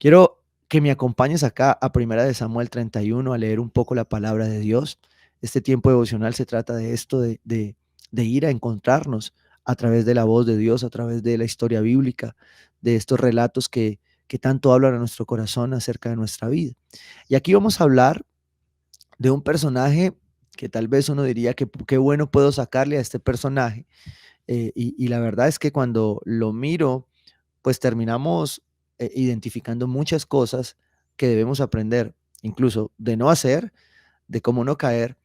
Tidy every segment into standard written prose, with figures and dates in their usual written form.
Quiero que me acompañes acá a Primera de Samuel 31 a leer un poco la palabra de Dios. Este tiempo devocional se trata de esto, de ir a encontrarnos a través de la voz de Dios, a través de la historia bíblica, de estos relatos que tanto hablan a nuestro corazón acerca de nuestra vida. Y aquí vamos a hablar de un personaje que tal vez uno diría que qué bueno puedo sacarle a este personaje. Y la verdad es que cuando lo miro, pues terminamos identificando muchas cosas que debemos aprender, incluso de no hacer, de cómo no caer,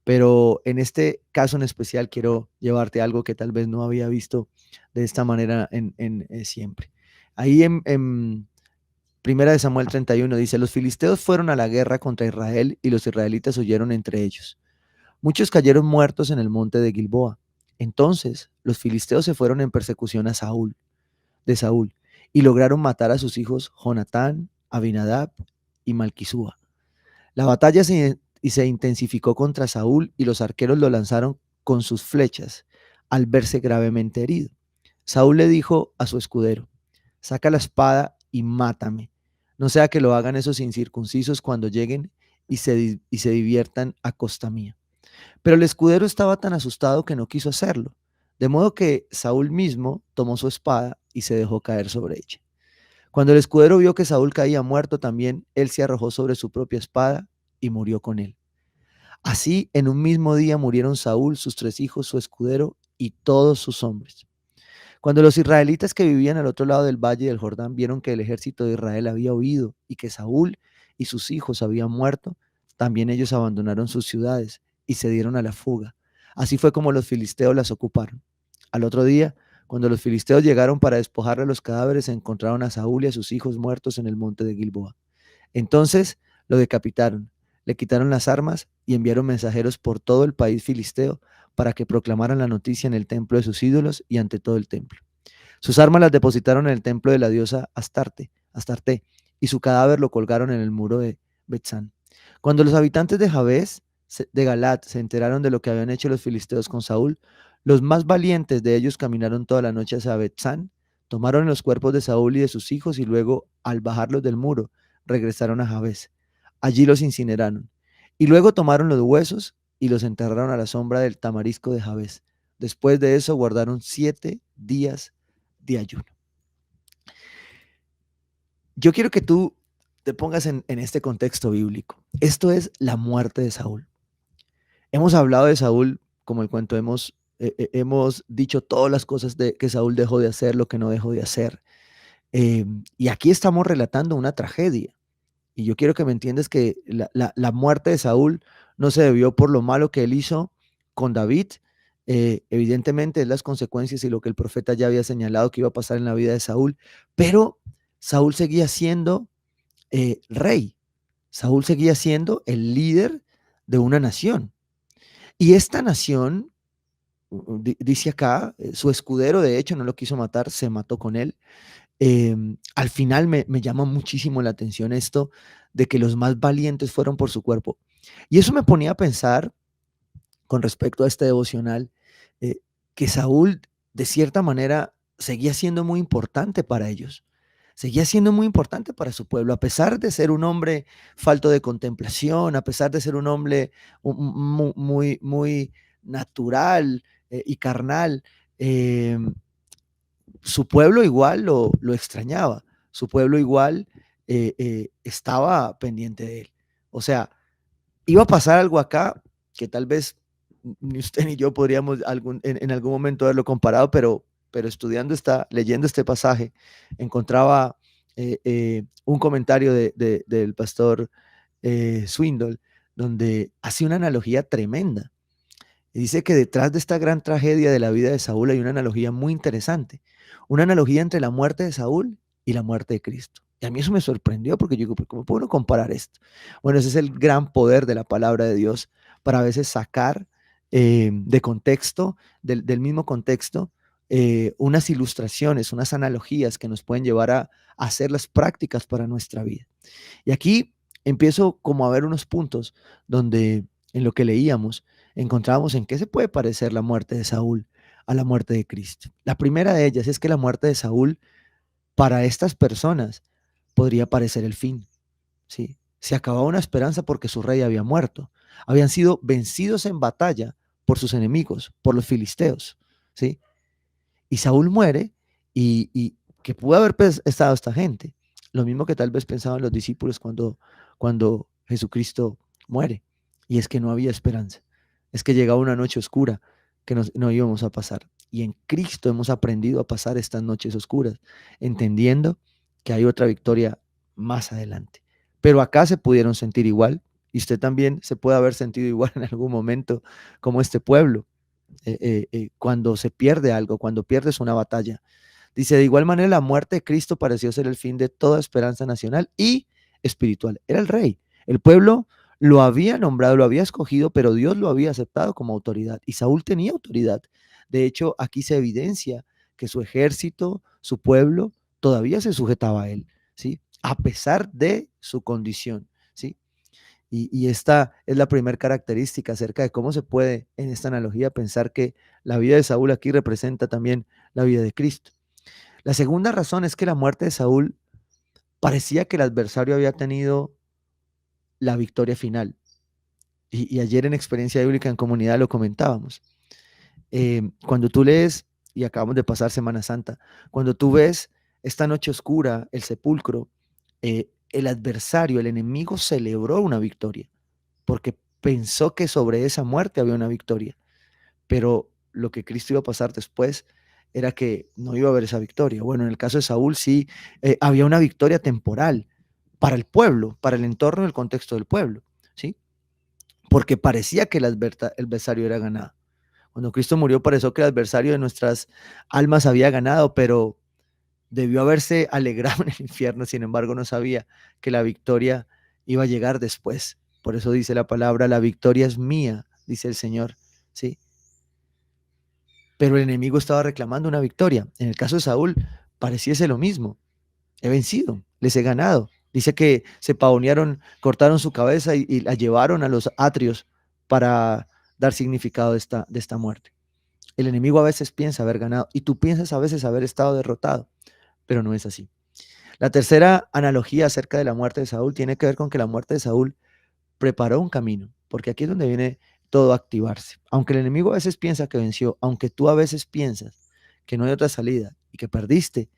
pero en este caso en especial quiero llevarte a algo que tal vez no había visto de esta manera siempre. Ahí en Primera de Samuel 31 dice, los filisteos fueron a la guerra contra Israel y los israelitas huyeron entre ellos. Muchos cayeron muertos en el monte de Gilboa. Entonces los filisteos se fueron en persecución de Saúl y lograron matar a sus hijos Jonatán, Abinadab y Malquisúa. La batalla se intensificó contra Saúl y los arqueros lo lanzaron con sus flechas al verse gravemente herido. Saúl le dijo a su escudero, saca la espada y mátame, no sea que lo hagan esos incircuncisos cuando lleguen y se diviertan a costa mía. Pero el escudero estaba tan asustado que no quiso hacerlo, de modo que Saúl mismo tomó su espada y se dejó caer sobre ella. Cuando el escudero vio que Saúl caía muerto también, él se arrojó sobre su propia espada y murió con él. Así, en un mismo día murieron Saúl, sus tres hijos, su escudero y todos sus hombres. Cuando los israelitas que vivían al otro lado del valle del Jordán vieron que el ejército de Israel había huido y que Saúl y sus hijos habían muerto, también ellos abandonaron sus ciudades y se dieron a la fuga. Así fue como los filisteos las ocuparon. Al otro día, cuando los filisteos llegaron para despojarle los cadáveres, encontraron a Saúl y a sus hijos muertos en el monte de Gilboa. Entonces lo decapitaron, le quitaron las armas y enviaron mensajeros por todo el país filisteo para que proclamaran la noticia en el templo de sus ídolos y ante todo el templo. Sus armas las depositaron en el templo de la diosa Astarte, y su cadáver lo colgaron en el muro de Betzán. Cuando los habitantes de Jabes, de Galat, se enteraron de lo que habían hecho los filisteos con Saúl, los más valientes de ellos caminaron toda la noche hacia Betzán, tomaron los cuerpos de Saúl y de sus hijos y luego, al bajarlos del muro, regresaron a Jabes. Allí los incineraron. Y luego tomaron los huesos y los enterraron a la sombra del tamarisco de Jabes. Después de eso guardaron 7 días de ayuno. Yo quiero que tú te pongas en este contexto bíblico. Esto es la muerte de Saúl. Hemos hablado de Saúl, como el cuento, hemos dicho todas las cosas que Saúl dejó de hacer, lo que no dejó de hacer. Y aquí estamos relatando una tragedia. Y yo quiero que me entiendas que la muerte de Saúl no se debió por lo malo que él hizo con David. Evidentemente es las consecuencias y lo que el profeta ya había señalado que iba a pasar en la vida de Saúl, pero Saúl seguía siendo rey. Saúl seguía siendo el líder de una nación. Y esta nación, dice acá, su escudero de hecho no lo quiso matar, se mató con él. Al final me llama muchísimo la atención esto de que los más valientes fueron por su cuerpo. Y eso me ponía a pensar con respecto a este devocional, eh, que Saúl de cierta manera seguía siendo muy importante para ellos. Seguía siendo muy importante para su pueblo, a pesar de ser un hombre falto de contemplación, a pesar de ser un hombre muy natural y carnal. eh, Su pueblo igual lo extrañaba, su pueblo igual estaba pendiente de él. O sea, iba a pasar algo acá que tal vez ni usted ni yo podríamos en algún momento haberlo comparado, pero leyendo este pasaje, encontraba un comentario del pastor Swindoll, donde hace una analogía tremenda. Y dice que detrás de esta gran tragedia de la vida de Saúl hay una analogía muy interesante, una analogía entre la muerte de Saúl y la muerte de Cristo. Y a mí eso me sorprendió porque yo digo, ¿cómo puedo comparar esto? Bueno, ese es el gran poder de la palabra de Dios para a veces sacar de contexto, del mismo contexto, unas ilustraciones, unas analogías que nos pueden llevar a hacerlas prácticas para nuestra vida. Y aquí empiezo como a ver unos puntos donde en lo que leíamos encontramos en qué se puede parecer la muerte de Saúl a la muerte de Cristo. La primera de ellas es que la muerte de Saúl para estas personas podría parecer el fin, ¿sí? Se acababa una esperanza porque su rey había muerto. Habían sido vencidos en batalla por sus enemigos, por los filisteos, ¿sí? Y Saúl muere y que pudo haber estado esta gente. Lo mismo que tal vez pensaban los discípulos cuando Jesucristo muere. Y es que no había esperanza. Es que llegaba una noche oscura que no íbamos a pasar. Y en Cristo hemos aprendido a pasar estas noches oscuras, entendiendo que hay otra victoria más adelante. Pero acá se pudieron sentir igual, y usted también se puede haber sentido igual en algún momento como este pueblo cuando se pierde algo, cuando pierdes una batalla. Dice, de igual manera, la muerte de Cristo pareció ser el fin de toda esperanza nacional y espiritual. Era el rey. El pueblo lo había nombrado, lo había escogido, pero Dios lo había aceptado como autoridad. Y Saúl tenía autoridad. De hecho, aquí se evidencia que su ejército, su pueblo, todavía se sujetaba a él, ¿sí? A pesar de su condición, ¿sí? Y esta es la primera característica acerca de cómo se puede, en esta analogía, pensar que la vida de Saúl aquí representa también la vida de Cristo. La segunda razón es que la muerte de Saúl parecía que el adversario había tenido la victoria final. Y ayer en Experiencia Bíblica en Comunidad lo comentábamos. Cuando tú lees, y acabamos de pasar Semana Santa, cuando tú ves esta noche oscura, el sepulcro, el adversario, el enemigo celebró una victoria, porque pensó que sobre esa muerte había una victoria, pero lo que Cristo iba a pasar después era que no iba a haber esa victoria. Bueno, en el caso de Saúl sí había una victoria temporal para el pueblo, para el entorno, el contexto del pueblo, ¿sí? Porque parecía que el adversario era ganado. Cuando Cristo murió pareció que el adversario de nuestras almas había ganado, pero debió haberse alegrado en el infierno, sin embargo no sabía que la victoria iba a llegar después. Por eso dice la palabra, la victoria es mía, dice el Señor, ¿sí? Pero el enemigo estaba reclamando una victoria. En el caso de Saúl, pareciese lo mismo. He vencido, les he ganado. Dice que se pavonearon, cortaron su cabeza y la llevaron a los atrios para dar significado de esta muerte. El enemigo a veces piensa haber ganado y tú piensas a veces haber estado derrotado, pero no es así. La tercera analogía acerca de la muerte de Saúl tiene que ver con que la muerte de Saúl preparó un camino, porque aquí es donde viene todo a activarse. Aunque el enemigo a veces piensa que venció, aunque tú a veces piensas que no hay otra salida y que perdiste,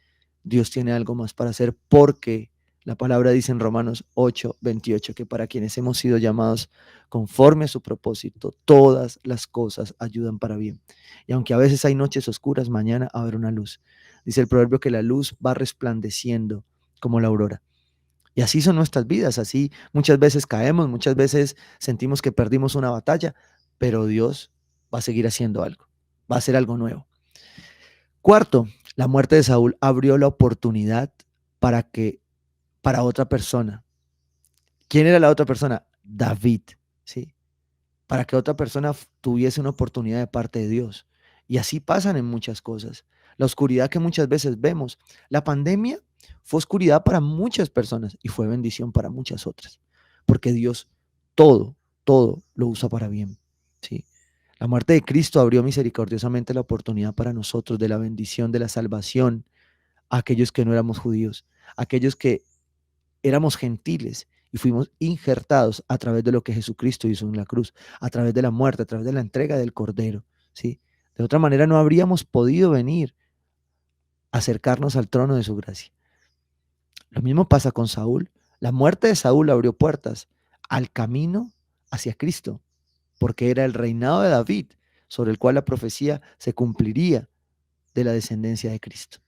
Dios tiene algo más para hacer porque la palabra dice en Romanos 8:28 que para quienes hemos sido llamados conforme a su propósito, todas las cosas ayudan para bien. Y aunque a veces hay noches oscuras, mañana habrá una luz. Dice el proverbio que la luz va resplandeciendo como la aurora. Y así son nuestras vidas, así muchas veces caemos, muchas veces sentimos que perdimos una batalla, pero Dios va a seguir haciendo algo, va a hacer algo nuevo. Cuarto, la muerte de Saúl abrió la oportunidad para para otra persona. ¿Quién era la otra persona? David, ¿sí? Para que otra persona tuviese una oportunidad de parte de Dios. Y así pasan en muchas cosas. La oscuridad que muchas veces vemos. La pandemia fue oscuridad para muchas personas y fue bendición para muchas otras. Porque Dios todo lo usa para bien, ¿sí? La muerte de Cristo abrió misericordiosamente la oportunidad para nosotros de la bendición, de la salvación, a aquellos que no éramos judíos, a aquellos que éramos gentiles y fuimos injertados a través de lo que Jesucristo hizo en la cruz, a través de la muerte, a través de la entrega del Cordero, ¿sí? De otra manera no habríamos podido venir a acercarnos al trono de su gracia. Lo mismo pasa con Saúl. La muerte de Saúl abrió puertas al camino hacia Cristo, porque era el reinado de David sobre el cual la profecía se cumpliría de la descendencia de Cristo.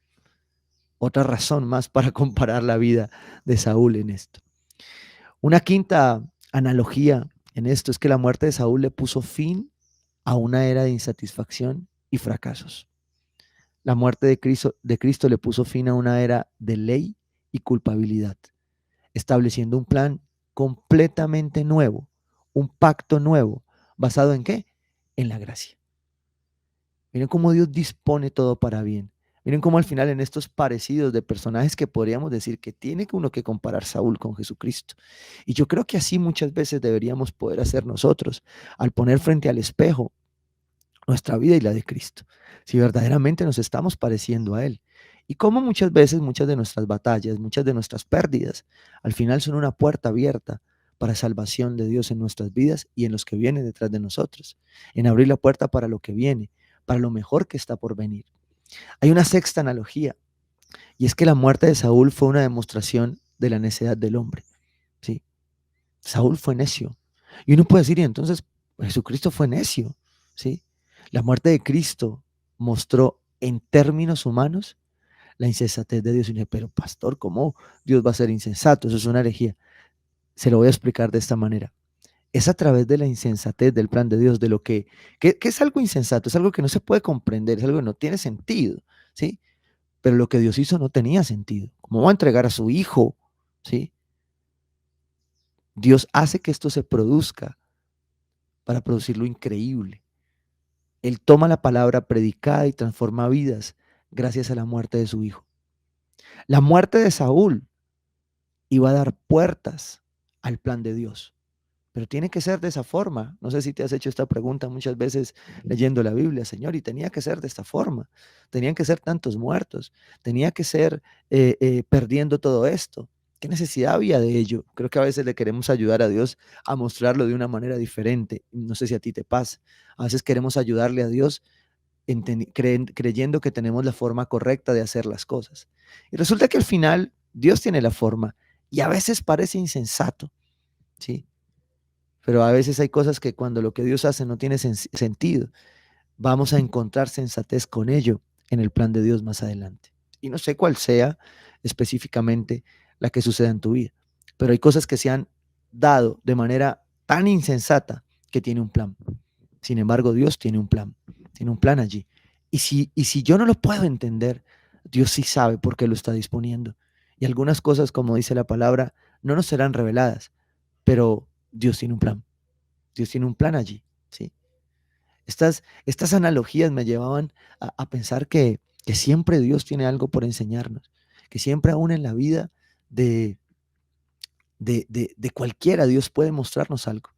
Otra razón más para comparar la vida de Saúl en esto. Una quinta analogía en esto es que la muerte de Saúl le puso fin a una era de insatisfacción y fracasos. La muerte de Cristo le puso fin a una era de ley y culpabilidad, estableciendo un plan completamente nuevo, un pacto nuevo, ¿basado en qué? En la gracia. Miren cómo Dios dispone todo para bien. Miren cómo al final en estos parecidos de personajes que podríamos decir que tiene uno que comparar Saúl con Jesucristo. Y yo creo que así muchas veces deberíamos poder hacer nosotros al poner frente al espejo nuestra vida y la de Cristo. Si verdaderamente nos estamos pareciendo a Él. Y como muchas veces, muchas de nuestras batallas, muchas de nuestras pérdidas, al final son una puerta abierta para salvación de Dios en nuestras vidas y en los que vienen detrás de nosotros, en abrir la puerta para lo que viene, para lo mejor que está por venir. Hay una sexta analogía, y es que la muerte de Saúl fue una demostración de la necedad del hombre. ¿Sí? Saúl fue necio. Y uno puede decir, y entonces Jesucristo fue necio. ¿Sí? La muerte de Cristo mostró en términos humanos la insensatez de Dios. Y uno, pero pastor, ¿cómo Dios va a ser insensato? Eso es una herejía. Se lo voy a explicar de esta manera. Es a través de la insensatez del plan de Dios, de lo que es algo insensato, es algo que no se puede comprender, es algo que no tiene sentido, ¿sí? Pero lo que Dios hizo no tenía sentido. ¿Cómo va a entregar a su hijo? ¿Sí? Dios hace que esto se produzca para producir lo increíble. Él toma la palabra predicada y transforma vidas gracias a la muerte de su hijo. La muerte de Saúl iba a dar puertas al plan de Dios. Pero tiene que ser de esa forma. No sé si te has hecho esta pregunta muchas veces leyendo la Biblia, Señor, y tenía que ser de esta forma. Tenían que ser tantos muertos, tenía que ser perdiendo todo esto. ¿Qué necesidad había de ello? Creo que a veces le queremos ayudar a Dios a mostrarlo de una manera diferente. No sé si a ti te pasa. A veces queremos ayudarle a Dios creyendo que tenemos la forma correcta de hacer las cosas. Y resulta que al final Dios tiene la forma y a veces parece insensato, ¿sí? Pero a veces hay cosas que cuando lo que Dios hace no tiene sentido, vamos a encontrar sensatez con ello en el plan de Dios más adelante. Y no sé cuál sea específicamente la que suceda en tu vida, pero hay cosas que se han dado de manera tan insensata que tiene un plan. Sin embargo, Dios tiene un plan allí. Y si yo no lo puedo entender, Dios sí sabe por qué lo está disponiendo. Y algunas cosas, como dice la palabra, no nos serán reveladas, pero Dios tiene un plan. Dios tiene un plan allí, ¿sí? Estas analogías me llevaban a pensar que siempre Dios tiene algo por enseñarnos, que siempre aún en la vida de, de cualquiera Dios puede mostrarnos algo.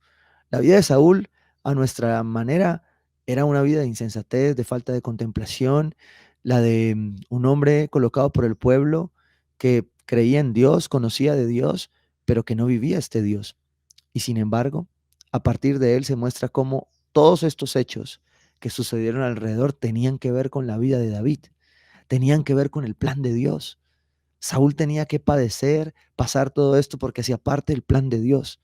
La vida de Saúl, a nuestra manera, era una vida de insensatez, de falta de contemplación, la de un hombre colocado por el pueblo que creía en Dios, conocía de Dios, pero que no vivía este Dios. Y sin embargo, a partir de él se muestra cómo todos estos hechos que sucedieron alrededor tenían que ver con la vida de David, tenían que ver con el plan de Dios. Saúl tenía que padecer, pasar todo esto porque hacía parte del plan de Dios.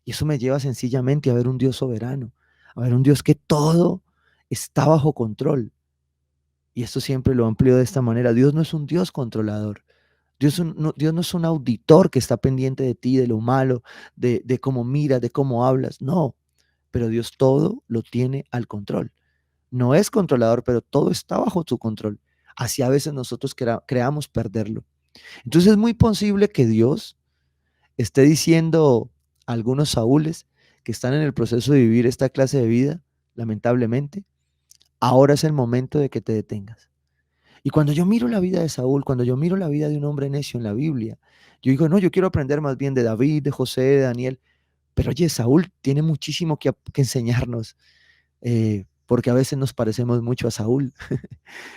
Y eso me lleva sencillamente a ver un Dios soberano, a ver un Dios que todo está bajo control. Y esto siempre lo amplío de esta manera. Dios no es un Dios controlador. Dios no es un auditor que está pendiente de ti, de lo malo, de cómo miras, de cómo hablas. No, pero Dios todo lo tiene al control. No es controlador, pero todo está bajo su control. Así a veces nosotros creamos perderlo. Entonces es muy posible que Dios esté diciendo a algunos Saúles que están en el proceso de vivir esta clase de vida, lamentablemente, ahora es el momento de que te detengas. Y cuando yo miro la vida de Saúl, cuando yo miro la vida de un hombre necio en la Biblia, yo digo, no, yo quiero aprender más bien de David, de José, de Daniel, pero oye, Saúl tiene muchísimo que enseñarnos, porque a veces nos parecemos mucho a Saúl,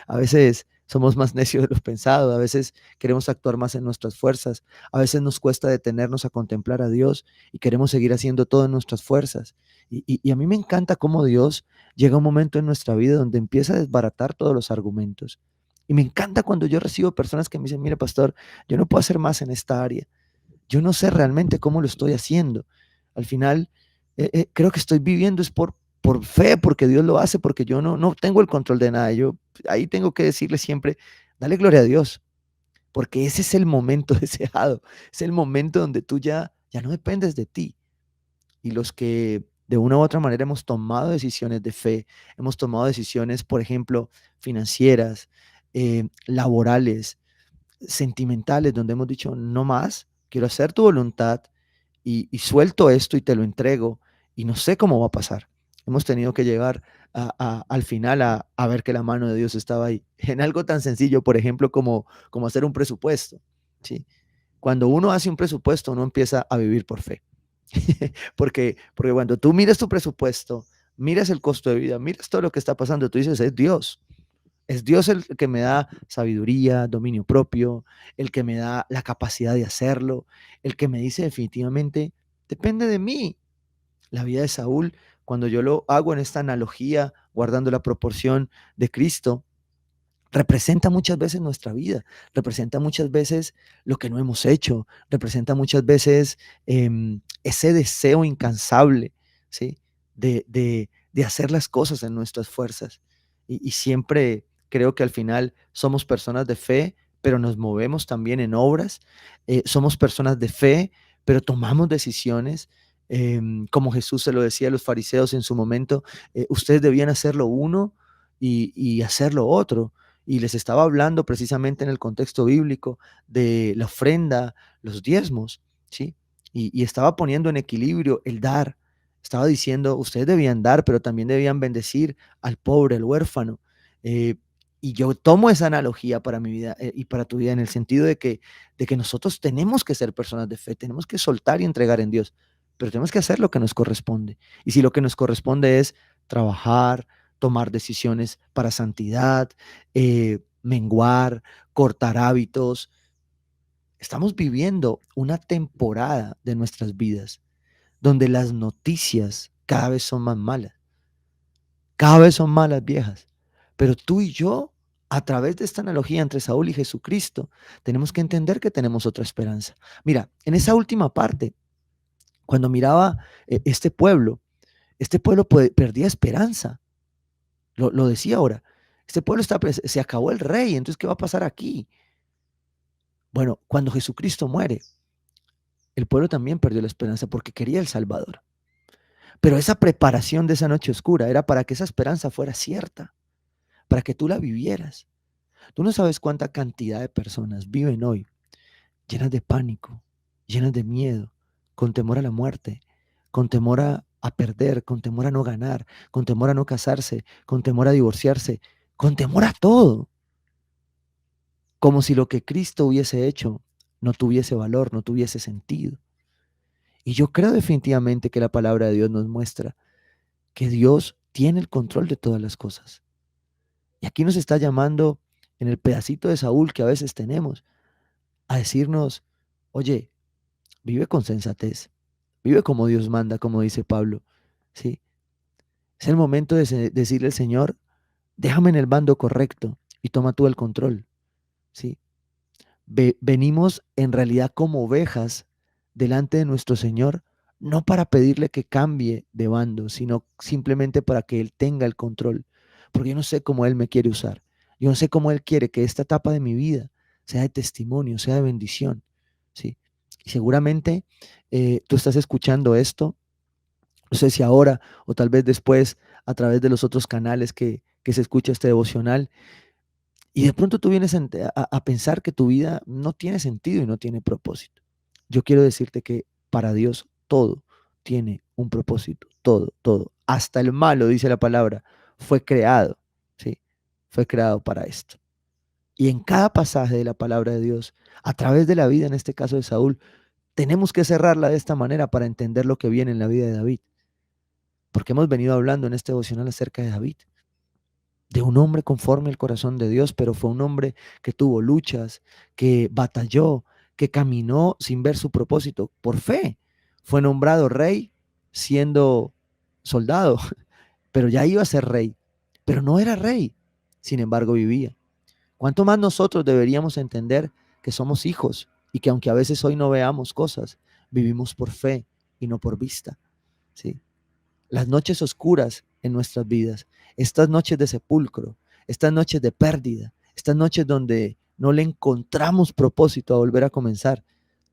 a veces somos más necios de lo pensado, a veces queremos actuar más en nuestras fuerzas, a veces nos cuesta detenernos a contemplar a Dios y queremos seguir haciendo todo en nuestras fuerzas. Y a mí me encanta cómo Dios llega a un momento en nuestra vida donde empieza a desbaratar todos los argumentos. Y me encanta cuando yo recibo personas que me dicen, mire, pastor, yo no puedo hacer más en esta área. Yo no sé realmente cómo lo estoy haciendo. Al final, creo que estoy viviendo es por fe, porque Dios lo hace, porque yo no tengo el control de nada. Yo ahí tengo que decirle siempre, dale gloria a Dios, porque ese es el momento deseado, es el momento donde tú ya no dependes de ti. Y los que de una u otra manera hemos tomado decisiones de fe, hemos tomado decisiones, por ejemplo, financieras, laborales, sentimentales, donde hemos dicho, no más, quiero hacer tu voluntad y suelto esto y te lo entrego y no sé cómo va a pasar. Hemos tenido que llegar al final a ver que la mano de Dios estaba ahí. En algo tan sencillo, por ejemplo, como hacer un presupuesto. ¿Sí? Cuando uno hace un presupuesto, uno empieza a vivir por fe. Porque cuando tú miras tu presupuesto, miras el costo de vida, miras todo lo que está pasando, tú dices, es Dios. Es Dios el que me da sabiduría, dominio propio, el que me da la capacidad de hacerlo, el que me dice definitivamente, depende de mí. La vida de Saúl, cuando yo lo hago en esta analogía, guardando la proporción de Cristo, representa muchas veces nuestra vida, representa muchas veces lo que no hemos hecho, representa muchas veces ese deseo incansable, ¿sí? De hacer las cosas en nuestras fuerzas. Y siempre creo que al final somos personas de fe, pero nos movemos también en obras, somos personas de fe, pero tomamos decisiones. Como Jesús se lo decía a los fariseos en su momento, ustedes debían hacer lo uno y hacer lo otro, y les estaba hablando precisamente en el contexto bíblico de la ofrenda, los diezmos, ¿sí? Y estaba poniendo en equilibrio el dar. Estaba diciendo, ustedes debían dar, pero también debían bendecir al pobre, al huérfano. Eh, y yo tomo esa analogía para mi vida y para tu vida en el sentido de que nosotros tenemos que ser personas de fe, tenemos que soltar y entregar en Dios, pero tenemos que hacer lo que nos corresponde. Y si lo que nos corresponde es trabajar, tomar decisiones para santidad, menguar, cortar hábitos. Estamos viviendo una temporada de nuestras vidas donde las noticias cada vez son más malas, cada vez son malas viejas. Pero tú y yo, a través de esta analogía entre Saúl y Jesucristo, tenemos que entender que tenemos otra esperanza. Mira, en esa última parte, cuando miraba este pueblo perdía esperanza. Lo decía ahora. Este pueblo se acabó el rey, entonces ¿qué va a pasar aquí? Bueno, cuando Jesucristo muere, el pueblo también perdió la esperanza porque quería el Salvador. Pero esa preparación de esa noche oscura era para que esa esperanza fuera cierta, para que tú la vivieras. Tú no sabes cuánta cantidad de personas viven hoy llenas de pánico, llenas de miedo, con temor a la muerte, con temor a perder, con temor a no ganar, con temor a no casarse, con temor a divorciarse, con temor a todo. Como si lo que Cristo hubiese hecho no tuviese valor, no tuviese sentido. Y yo creo definitivamente que la palabra de Dios nos muestra que Dios tiene el control de todas las cosas. Y aquí nos está llamando en el pedacito de Saúl que a veces tenemos a decirnos, oye, vive con sensatez, vive como Dios manda, como dice Pablo. ¿Sí? Es el momento de decirle al Señor, déjame en el bando correcto y toma tú el control. ¿Sí? Venimos en realidad como ovejas delante de nuestro Señor, no para pedirle que cambie de bando, sino simplemente para que Él tenga el control. Porque yo no sé cómo Él me quiere usar. Yo no sé cómo Él quiere que esta etapa de mi vida sea de testimonio, sea de bendición. ¿Sí? Y seguramente tú estás escuchando esto, no sé si ahora o tal vez después a través de los otros canales que se escucha este devocional, y de pronto tú vienes a pensar que tu vida no tiene sentido y no tiene propósito. Yo quiero decirte que para Dios todo tiene un propósito, todo, todo. Hasta el malo, dice la palabra, fue creado, ¿sí? Fue creado para esto. Y en cada pasaje de la palabra de Dios, a través de la vida, en este caso de Saúl, tenemos que cerrarla de esta manera para entender lo que viene en la vida de David. Porque hemos venido hablando en este devocional acerca de David, de un hombre conforme al corazón de Dios, pero fue un hombre que tuvo luchas, que batalló, que caminó sin ver su propósito por fe. Fue nombrado rey siendo soldado, pero ya iba a ser rey, pero no era rey, sin embargo vivía. ¿Cuánto más nosotros deberíamos entender que somos hijos y que aunque a veces hoy no veamos cosas, vivimos por fe y no por vista? ¿Sí? Las noches oscuras en nuestras vidas, estas noches de sepulcro, estas noches de pérdida, estas noches donde no le encontramos propósito a volver a comenzar,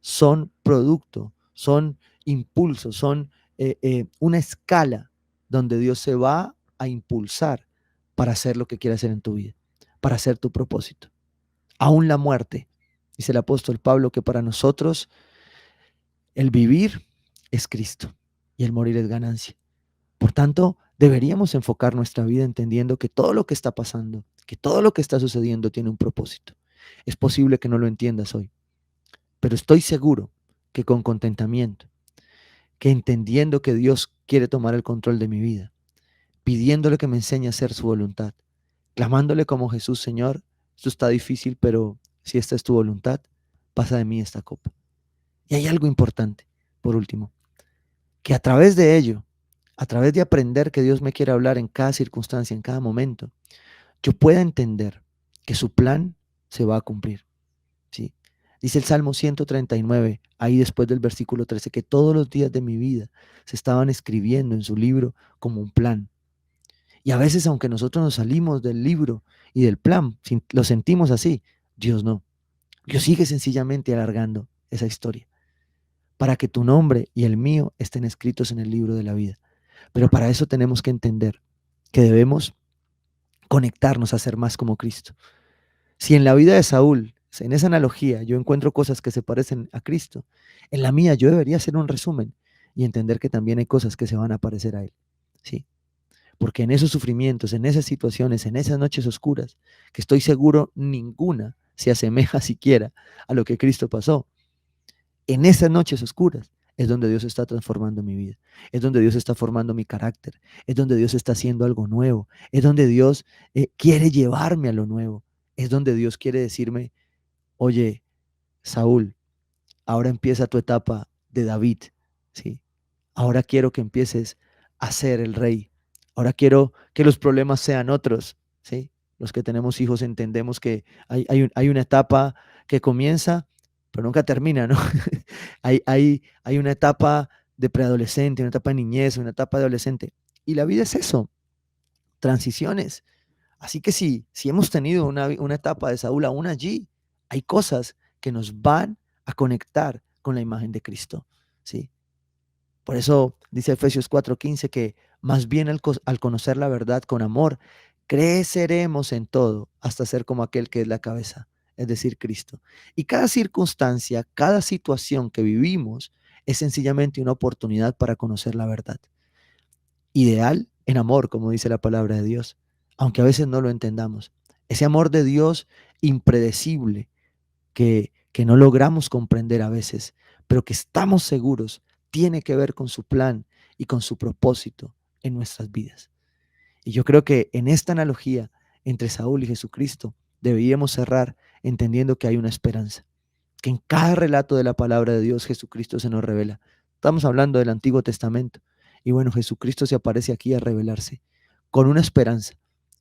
son producto, son impulsos, son una escala donde Dios se va a impulsar para hacer lo que quiere hacer en tu vida, para hacer tu propósito. Aún la muerte, dice el apóstol Pablo, que para nosotros el vivir es Cristo y el morir es ganancia. Por tanto, deberíamos enfocar nuestra vida entendiendo que todo lo que está pasando, que todo lo que está sucediendo tiene un propósito. Es posible que no lo entiendas hoy, pero estoy seguro que con contentamiento, que entendiendo que Dios quiere tomar el control de mi vida, pidiéndole que me enseñe a hacer su voluntad, clamándole como Jesús: Señor, esto está difícil, pero si esta es tu voluntad, pasa de mí esta copa. Y hay algo importante, por último, que a través de ello, a través de aprender que Dios me quiere hablar en cada circunstancia, en cada momento, yo pueda entender que su plan se va a cumplir. ¿Sí? Dice el Salmo 139, ahí después del versículo 13, que todos los días de mi vida se estaban escribiendo en su libro como un plan. Y a veces, aunque nosotros nos salimos del libro y del plan, lo sentimos así, Dios no. Dios sigue sencillamente alargando esa historia para que tu nombre y el mío estén escritos en el libro de la vida. Pero para eso tenemos que entender que debemos conectarnos a ser más como Cristo. Si en la vida de Saúl, en esa analogía, yo encuentro cosas que se parecen a Cristo, en la mía yo debería hacer un resumen y entender que también hay cosas que se van a parecer a Él. ¿Sí? Porque en esos sufrimientos, en esas situaciones, en esas noches oscuras, que estoy seguro ninguna se asemeja siquiera a lo que Cristo pasó, en esas noches oscuras es donde Dios está transformando mi vida, es donde Dios está formando mi carácter, es donde Dios está haciendo algo nuevo, es donde Dios quiere llevarme a lo nuevo, es donde Dios quiere decirme: oye, Saúl, ahora empieza tu etapa de David, ¿sí? Ahora quiero que empieces a ser el rey. Ahora quiero que los problemas sean otros, ¿sí? Los que tenemos hijos entendemos que hay una etapa que comienza, pero nunca termina, ¿no? Hay una etapa de preadolescente, una etapa de niñez, una etapa de adolescente. Y la vida es eso, transiciones. Así que si hemos tenido una etapa de Saúl, aún allí hay cosas que nos van a conectar con la imagen de Cristo, ¿sí? Por eso dice Efesios 4:15 que más bien al conocer la verdad con amor, creceremos en todo hasta ser como aquel que es la cabeza, es decir, Cristo. Y cada circunstancia, cada situación que vivimos es sencillamente una oportunidad para conocer la verdad. Ideal en amor, como dice la palabra de Dios, aunque a veces no lo entendamos. Ese amor de Dios impredecible que no logramos comprender a veces, pero que estamos seguros tiene que ver con su plan y con su propósito en nuestras vidas. Y yo creo que en esta analogía entre Saúl y Jesucristo deberíamos cerrar entendiendo que hay una esperanza, que en cada relato de la palabra de Dios Jesucristo se nos revela. Estamos hablando del Antiguo Testamento y bueno, Jesucristo se aparece aquí a revelarse con una esperanza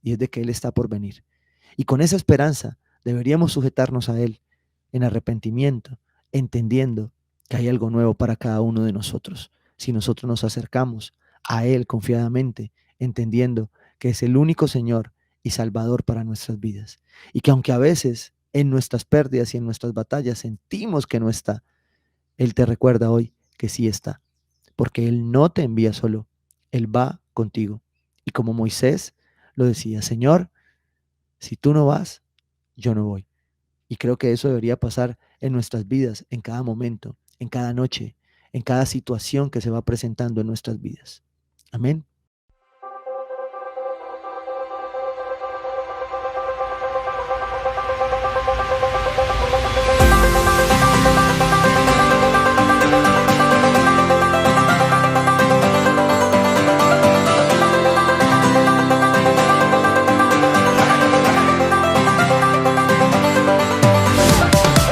y es de que Él está por venir. Y con esa esperanza deberíamos sujetarnos a Él en arrepentimiento, entendiendo que hay algo nuevo para cada uno de nosotros. Si nosotros nos acercamos a Él confiadamente, entendiendo que es el único Señor y Salvador para nuestras vidas. Y que aunque a veces en nuestras pérdidas y en nuestras batallas sentimos que no está, Él te recuerda hoy que sí está, porque Él no te envía solo, Él va contigo. Y como Moisés lo decía: Señor, si tú no vas, yo no voy. Y creo que eso debería pasar en nuestras vidas, en cada momento, en cada noche, en cada situación que se va presentando en nuestras vidas. Amén.